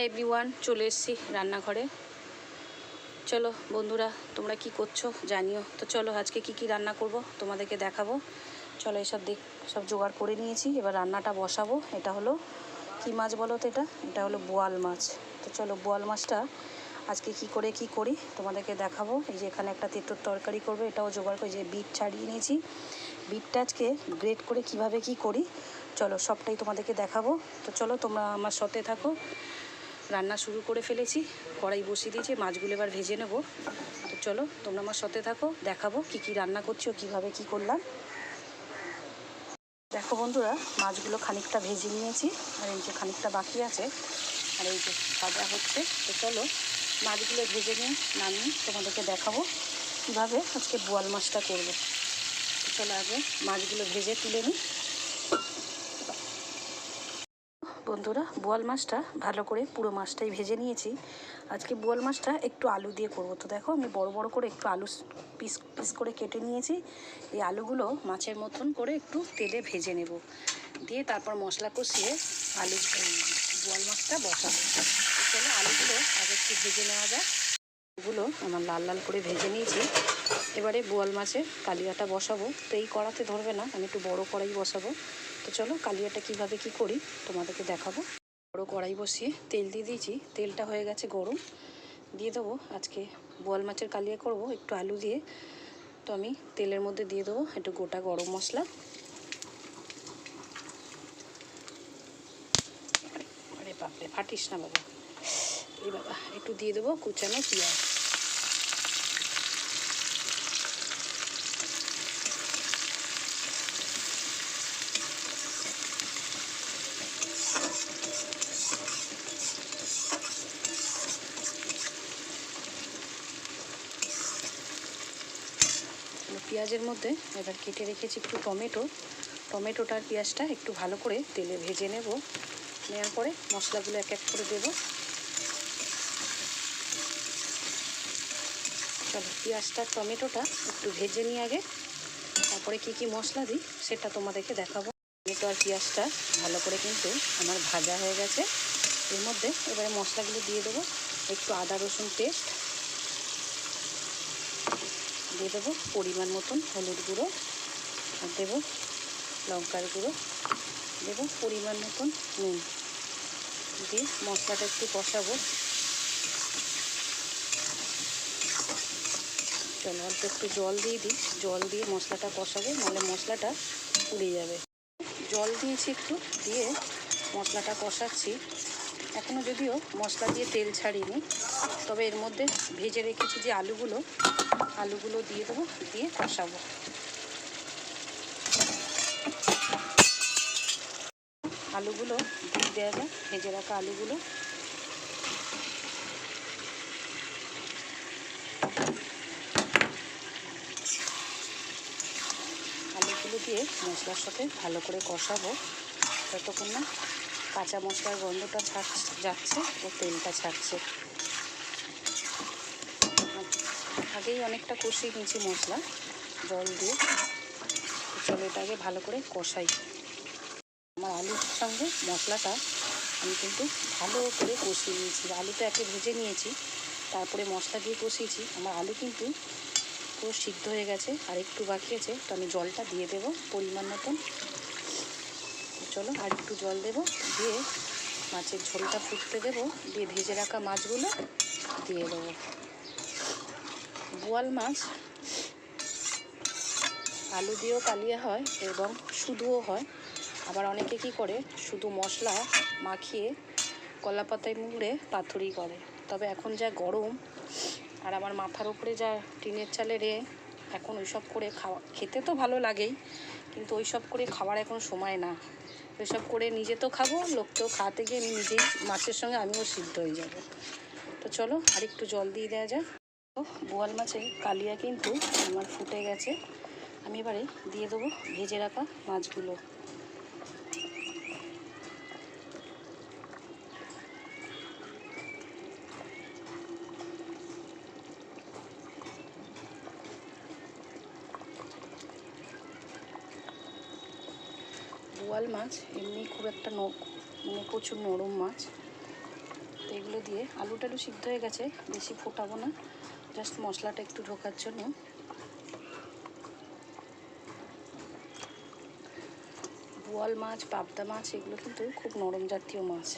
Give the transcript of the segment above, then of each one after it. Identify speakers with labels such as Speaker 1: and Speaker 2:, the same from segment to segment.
Speaker 1: Everyone, চলে এসেছি রান্নাঘরে। চলো বন্ধুরা, তোমরা কি করছো জানিও। তো চলো আজকে কি রান্না করব তোমাদেরকে দেখাবো। চলো এসব সব জোগাড় করে নিয়েছি, এবার রান্নাটা বসাবো। এটা হলো কি মাছ বলো তো? এটা হলো বোয়াল মাছ। তো চলো বোয়াল মাছটা আজকে কি করি তোমাদেরকে দেখাবো। এই যে এখানে একটা তেঁতুর তরকারি করবো, এটাও জোগাড় করে যে বিট ছাড়িয়ে নিয়েছি। বিটটা আজকে গ্রেট করে কিভাবে কি করি চলো সবটাই তোমাদেরকে দেখাবো। তো চলো তোমরা আমার সাথে থাকো। রান্না শুরু করে ফেলেছি, কড়াই বসিয়ে দিয়েছি, মাছগুলো এবার ভেজে নেব। তো চলো তোমরা আমার সাথে থাকো, দেখাবো কি রান্না করছি ও কীভাবে কী করলাম। দেখো বন্ধুরা, মাছগুলো খানিকটা ভেজে নিয়েছি, আর এই যে খানিকটা বাকি আছে, আর এই যে ভাজা হচ্ছে। তো চলো মাছগুলো ভেজে নিয়ে নামিয়ে তোমাদেরকে দেখাবো কীভাবে আজকে বোয়াল মাছটা করবো। তো চলো আগে মাছগুলো ভেজে তুলে নিই। বন্ধুরা, বোয়াল মাছটা ভালো করে পুরো মাছটাই ভেজে নিয়েছি। আজকে বোয়াল মাছটা একটু আলু দিয়ে করব। তো দেখো আমি বড় বড় করে একটু আলু পিস করে কেটে নিয়েছি। এই আলুগুলো মাছের মতন করে একটু তেলে ভেজে নেব, দিয়ে তারপর মশলা কষিয়ে বোয়াল মাছটা বসাবো। চলো আলুগুলো আগে একটু ভেজে নেওয়া যায়। এগুলো আমার লাল লাল করে ভেজে নিয়েছি। এবারে বোয়াল মাছের কালিয়াটা বসাবো। তো এই কড়াতে ধরবে না, আমি একটু বড় কড়াই বসাবো। তো চলো কালিয়াটা কিভাবে কি করি তোমাদেরকে দেখাবো। বড় কড়াই বসিয়ে তেল দিয়ে দিয়েছি, তেলটা হয়ে গেছে গরম। দিয়ে দেবো আজকে বোয়াল মাছের কালিয়া করব একটু আলু দিয়ে। তো আমি তেলের মধ্যে দিয়ে দেবো একটু গোটা গরম মশলা, আরে বাপরে ফাটিস না বাবা, এই বাবা, একটু দিয়ে দেবো কুচানো পেঁয়াজ। পেঁয়াজের মধ্যে এবার কেটে রেখেছি একটু টমেটোটা আর পেঁয়াজটা একটু ভালো করে তেলে ভেজে নেব। নেওয়ার পরে মশলাগুলো এক এক করে দেবো। চলো পেঁয়াজটা টমেটোটা একটু ভেজে নিয়ে আগে তারপরে কি মশলা দিই সেটা তোমাদেরকে দেখাবো। টমেটো আর পেঁয়াজটা ভালো করে কিন্তু আমার ভাজা হয়ে গেছে। এর মধ্যে এবারে মশলাগুলো দিয়ে দেবো। একটু আদা রসুন পেস্ট দিয়ে দেবো, পরিমাণ মতন হলুদ গুঁড়ো, আর দেবো লঙ্কার গুঁড়ো, দেবো পরিমাণ মতন নুন, দিয়ে মশলাটা একটু কষাবো। চলো অল্প একটু জল দিয়ে দিই, জল দিয়ে মশলাটা কষাবো, নাহলে মশলাটা পুড়ে যাবে। জল দিয়েছি একটু, দিয়ে মশলাটা কষাচ্ছি। এখনও যদিও মশলা দিয়ে তেল ছাড়িনি, তবে এর মধ্যে ভেজে রেখেছি যে আলুগুলো দিয়ে দেবো, দিয়ে কষাবো। আলুগুলো দিয়ে দেওয়া যায়, ভেজে রাখা আলুগুলো। আলুগুলো দিয়ে মশলার সাথে ভালো করে কষাবো যতক্ষণ না কাঁচা মশলার গন্ধটা যাচ্ছে ও তেলটা ছাড়ছে। আগেই অনেকটা কষিয়ে নিয়েছি মশলা জল দিয়ে। চলো এটা আগে ভালো করে কষাই। আমার আলুর সঙ্গে মশলাটা আমি কিন্তু ভালো করে কষিয়ে নিয়েছি। আলুটা একে ভেজে নিয়েছি, তারপরে মশলা দিয়ে কষিয়েছি। আমার আলু কিন্তু পুরো সিদ্ধ হয়ে গেছে, আর একটু বাকি আছে। তো আমি জলটা দিয়ে দেবো পরিমাণ মতন। চলো আর একটু জল দেবো, দিয়ে মাছের ঝোলটা ফুটতে দেবো, দিয়ে ভেজে রাখা মাছগুলো দিয়ে দেবো। বোয়াল মাছ আলু দিয়েও কালিয়া হয় এবং শুধুও হয়। আবার অনেকে কি করে শুধু মশলা মাখিয়ে কলা পাতায় মুড়ে পাতুরি করে। তবে এখন যা গরম, আর আমার মাথার উপরে যা টিনের চালের এখন ওইসব করে খেতে তো ভালো লাগেই, কিন্তু ওইসব করে খাওয়ার এখন সময় না। ওইসব করে নিজে তো খাবো, লোককেও খাওয়াতে গিয়ে আমি নিজেই মাছের সঙ্গে আমিও সিদ্ধ হয়ে যাব। তো চলো আর একটু জল দিয়ে দেওয়া যায়। বোয়াল মাছের কালিয়া কিন্তু আমার ফুটে গেছে। আমি এবারে দিয়ে দেবো ভেজে রাখা মাছগুলো। বোয়াল মাছ এমনি খুব একটা প্রচুর নরম মাছ, তো দিয়ে। আলু সিদ্ধ হয়ে গেছে, বেশি ফোটাবো না, জাস্ট মশলাটা একটু ঢোকার জন্য। বোয়াল মাছ, পাবদা মাছ এগুলো কিন্তু খুব নরম জাতীয় মাছ।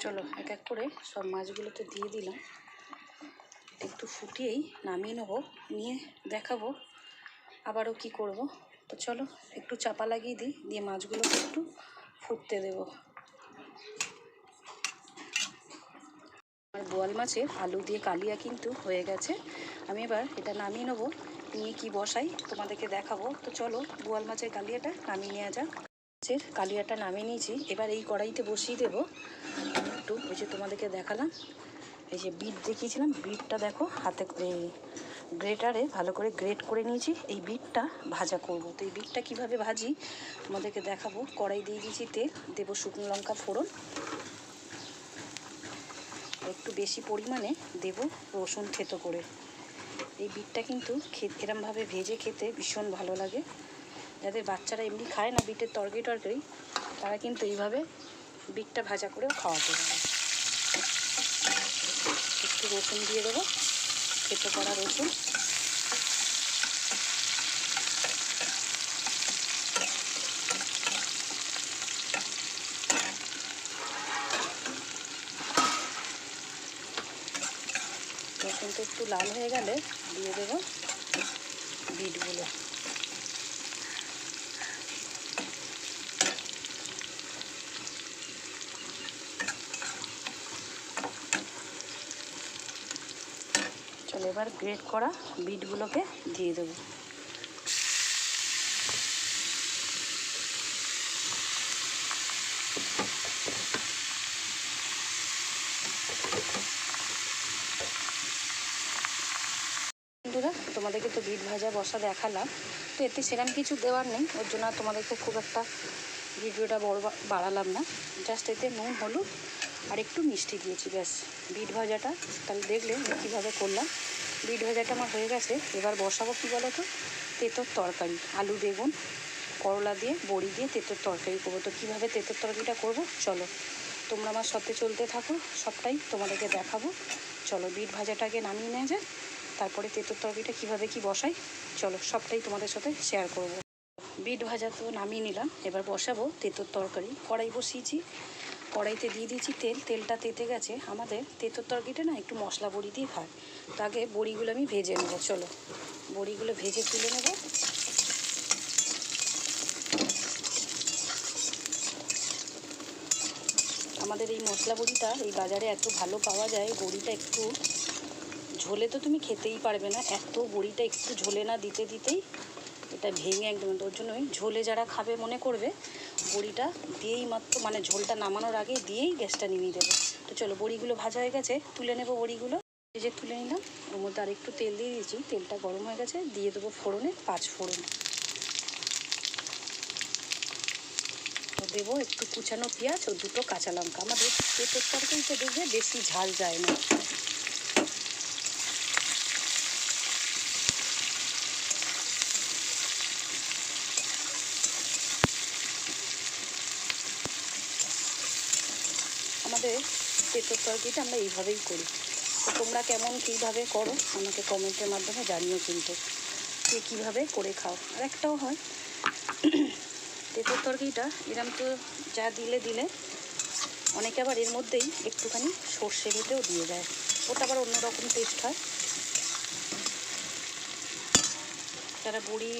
Speaker 1: চলো এক এক করে সব মাছগুলোতে দিয়ে দিলাম, একটু ফুটিয়েই নামিয়ে নেবো, নিয়ে দেখাবো আবারও কি করব। তো চলো একটু চাপা লাগিয়ে দিই, দিয়ে মাছগুলোকে একটু ফুটতে দেবো। আমার বোয়াল মাছের আলু দিয়ে কালিয়া কিন্তু হয়ে গেছে। আমি এবার এটা নামিয়ে নেবো, নিয়ে কি বসাই তোমাদেরকে দেখাবো। তো চলো বোয়াল মাছের কালিয়াটা নামিয়ে নেওয়া যাক। মাছের কালিয়াটা নামিয়ে নিয়েছি, এবার এই কড়াইতে বসিয়ে দেবো একটু, ওই যে তোমাদেরকে দেখালাম এই যে বিট দেখিয়েছিলাম, বিটটা দেখো হাতে গ্রেটারে ভালো করে গ্রেট করে নিয়েছি। এই বিটটা ভাজা করব। তো এই বিটটা কীভাবে ভাজি তোমাদেরকে দেখাবো। কড়াই দিয়ে দিয়েছি তেল, দেবো শুকনো লঙ্কা ফোড়ন, একটু বেশি পরিমাণে দেব রসুন থেতো করে। এই বিটটা কিন্তু এরমভাবে ভেজে খেতে ভীষণ ভালো লাগে। যাদের বাচ্চারা এমনি খায় না বিটের তরকারি, তারা কিন্তু এইভাবে বিটটা ভাজা করেও খাওয়াতে পারে। একটু রসুন দিয়ে দেবো, থেতো করা রসুন। রসুনটা একটু লাল হয়ে গেলে দিয়ে দেবো বিটগুলো। চলো এবার গ্রেট করা বিটগুলোকে দিয়ে দেবো। বন্ধুরা তোমাদেরকে তো বিট ভাজা বসা দেখালাম, তো এতে সেরকম কিছু দেওয়ার নেই, ওর জন্য তোমাদেরকে খুব একটা ভিডিওটা বড় বাড়ালাম না। জাস্ট এতে নুন, হলুদ আর একটু মিষ্টি দিয়েছি, ব্যাস। বিট ভাজাটা তাহলে দেখলে আমি কীভাবে করলাম। বিট ভাজাটা আমার হয়ে গেছে, এবার বসাবো কী বলো তো, তেঁতোর তরকারি। আলু, বেগুন, করলা দিয়ে, বড়ি দিয়ে তেঁতোর তরকারি করবো। তো কীভাবে তেঁতোর তরকারিটা করবো চলো তোমরা আমার সাথে চলতে থাকো, সবটাই তোমাদেরকে দেখাবো। চলো বিট ভাজাটাকে নামিয়ে নেওয়া যায়, তারপরে তেঁতোর তরকারিটা কীভাবে কি বসাই চলো সবটাই তোমাদের সাথে শেয়ার করব। বিট ভাজা তো নামিয়ে নিলাম, এবার বসাবো তেঁতোর তরকারি। কড়াই বসিয়েছি, কড়াইতে দিয়ে দিয়েছি তেল, তেলটা তেতে গেছে। আমাদের তেঁতোর তরকারিটা না একটু মশলা বড়ি দিয়ে খায়। তো আগে বড়িগুলো আমি ভেজে নেবো, চলো বড়িগুলো ভেজে তুলে নেব। আমাদের এই মশলা বড়িটা এই বাজারে এত ভালো পাওয়া যায়, বড়িটা একটু ঝোলে তো তুমি খেতেই পারবে না, এত বড়িটা একটু ঝোলে না দিতে দিতেই এটা ভেঙে একদম। ওর জন্যই ঝোলে যারা খাবে মনে করবে বড়িটা দিয়েই মাত্র, মানে ঝোলটা নামানোর আগে দিয়েই গ্যাসটা নিভিয়ে দেবে। তো চলো বড়িগুলো ভাজা হয়ে গেছে, তুলে নেব বড়িগুলো। ভেজে তুলে নিলাম, ওর মধ্যে আর একটু তেল দিয়ে দিয়েছি, তেলটা গরম হয়ে গেছে, দিয়ে দেবো ফোড়নে 5 ফোড়ন। তো দেবো একটু কুচানো পেঁয়াজ ও 2টো কাঁচা লঙ্কা। আমাদের তেঁতোর তরকারিতে দেখবে বেশি ঝাল যায় না। আমাদের তেঁতোর তরকারিটা আমরা এইভাবেই করি। তো তোমরা কেমন কীভাবে করো আমাকে কমেন্টের মাধ্যমে জানিও কিন্তু, কে কীভাবে করে খাও। আর একটাও হয় তেঁতোর তরকারিটা এরম তো যা দিলে অনেকে আবার এর মধ্যেই একটুখানি সর্ষে বেটেও দিয়ে দেয়, ওটা আবার অন্যরকম টেস্ট হয়। যারা বড়ি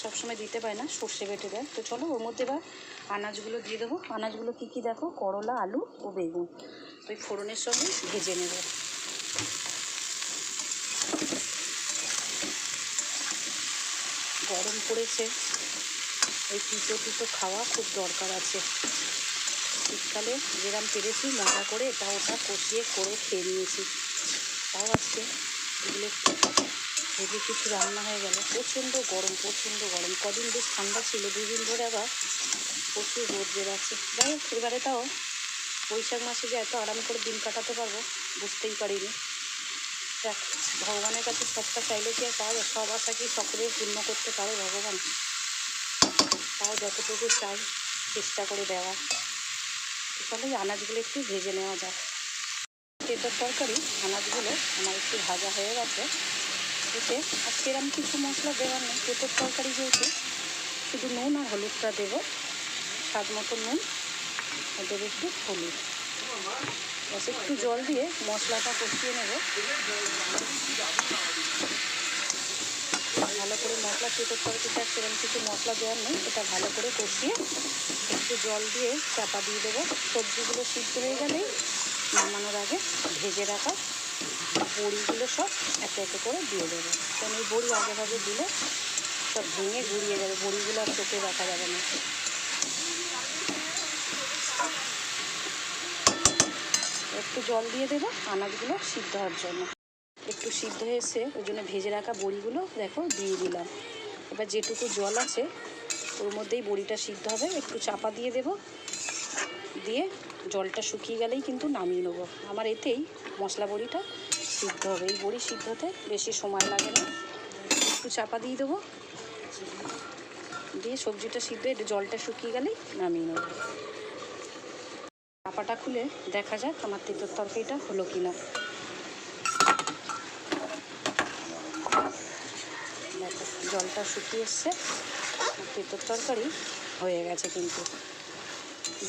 Speaker 1: সবসময় দিতে পারে না, সর্ষে বেটে দেয়। তো চলো ওর মধ্যে এবার আনাজগুলো দিয়ে দেবো। আনাজগুলো কী কী দেখো, করলা, আলু ও বেগুন। তো এই ফোড়নের সঙ্গে ভেজে নেব। গরম পড়েছে, এই তিতো খাওয়া খুব দরকার আছে। শীতকালে যেরকম পেরেছি মজা করে এটা ওটা কষিয়ে করে খেয়ে নিয়েছি, তাও আজকে এগুলো হেভি কিছু রান্না হয়ে গেল। প্রচণ্ড গরম, কদিন বেশ ঠান্ডা ছিল, 2 দিন ধরে আবার প্রচুর রোদ বেরাচ্ছে। যাই হোক, এবারে তাও বৈশাখ মাসে যে এত আরাম করে দিন কাটাতে পারবো বুঝতেই পারিনি। দেখ, ভগবানের কাছে সবটা চাইলে কি আর পাওয়া যায়? সব আশা কি সকলের পূর্ণ করতে পারে ভগবান? তাও যতটুকু চাই চেষ্টা করে দেওয়ার। তাহলে এই আনাজগুলো একটু ভেজে নেওয়া যাক। তেঁতুল তরকারি আনাজগুলো আমার একটু ভাজা হয়ে গেছে। এতে আর সেরকম কিছু মশলা দেওয়ার নেই। তেঁতুল তরকারি যেহেতু শুধু নুন আর হলুদটা দেবো, স্বাদ মতো নুন আর দেবো একটু হলুদ। বাস একটু জল দিয়ে মশলাটা কষিয়ে নেব ভালো করে। মশলা তেঁতুল তরকারিটা সেরকম কিছু মশলা দেওয়ার নেই, এটা ভালো করে কষিয়ে একটু জল দিয়ে চাপা দিয়ে দেবো। সবজিগুলো সিদ্ধ হয়ে গেলেই নামানোর আগে ভেজে রাখা বড়িগুলো সব একে একে করে দিয়ে দেবো। কারণ এই বড়ি আগে ভাগে দিলে সব ভেঙে গুঁড়িয়ে যাবে, বড়িগুলো আর চোখে রাখা যাবে না। একটু জল দিয়ে দেবো আনাজগুলো সিদ্ধ হওয়ার জন্য। একটু সিদ্ধ হয়ে এসে ওই জন্য ভেজে রাখা বড়িগুলো দেখো দিয়ে দিলাম। এবার যেটুকু জল আছে ওর মধ্যেই বড়িটা সিদ্ধ হবে। একটু চাপা দিয়ে দেব, দিয়ে জলটা শুকিয়ে গেলেই কিন্তু নামিয়ে নেবো। আমার এতেই মশলা বড়িটা সিদ্ধ হবে। এই বড়ি সিদ্ধ হতে বেশি সময় লাগে না। একটু চাপা দিয়ে দেবো, দিয়ে সবজিটা সিদ্ধ একটু জলটা শুকিয়ে গেলেই নামিয়ে নেবো। চাপাটা খুলে দেখা যাক আমার তেঁতুল তরকারিটা হলো কি না। দেখো জলটা শুকিয়ে এসছে, তেঁতুল তরকারি হয়ে গেছে। কিন্তু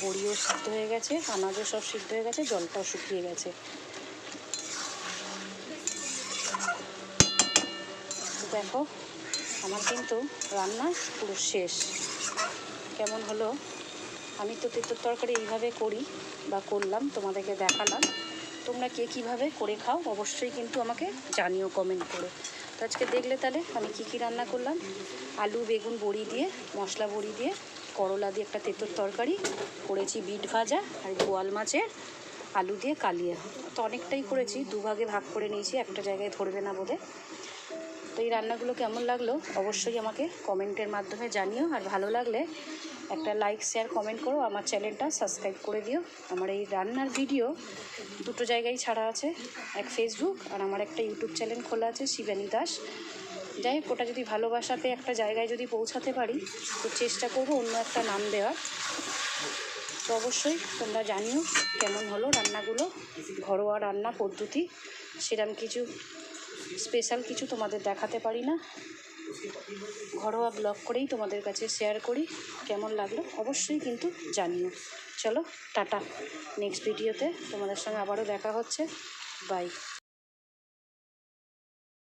Speaker 1: বড়িও সিদ্ধ হয়ে গেছে, আনাজও সব সিদ্ধ হয়ে গেছে, জলটাও শুকিয়ে গেছে। দেখো আমার কিন্তু রান্না পুরো শেষ। কেমন হলো? আমি তো তেঁতুল তরকারি এইভাবে করি বা করলাম, তোমাদেরকে দেখালাম। তোমরা কে কীভাবে করে খাও অবশ্যই কিন্তু আমাকে জানিও কমেন্ট করে। তো আজকে দেখলে তাহলে আমি কী রান্না করলাম। আলু বেগুন বড়ি দিয়ে, মশলা বড়ি দিয়ে, করলা দিয়ে একটা তেঁতুল তরকারি করেছি, বিট ভাজা আর বোয়াল মাছের আলু দিয়ে কালিয়া। তো অনেকটাই করেছি, দুভাগে ভাগ করে নিয়েছি, একটা জায়গায় ধরবে না বোধে। তো এই রান্নাগুলো কেমন লাগলো অবশ্যই আমাকে কমেন্টের মাধ্যমে জানিও। আর ভালো লাগলে একটা লাইক শেয়ার কমেন্ট করো, আমার চ্যানেলটা সাবস্ক্রাইব করে দিও। আমার এই রান্নার ভিডিও দুটো জায়গায় ছাড়া আছে, এক ফেসবুক আর আমার একটা ইউটিউব চ্যানেল খোলা আছে শিবানী দাস। যাই হোক, ওটা যদি ভালোবাসা পেয়ে একটা জায়গায় যদি পৌঁছাতে পারি তো চেষ্টা করবো অন্য একটা নাম দেওয়ার। তো অবশ্যই তোমরা জানিও কেমন হলো রান্নাগুলো। ঘরোয়া রান্না পদ্ধতি, সেরকম কিছু স্পেশাল কিছু তোমাদের দেখাতে পারি না, ঘরোয়া ব্লগ করেই তোমাদের কাছে শেয়ার করি। কেমন লাগলো অবশ্যই কিন্তু জানিও। চলো টাটা, নেক্সট ভিডিওতে তোমাদের সঙ্গে আবারও দেখা হচ্ছে। বাই।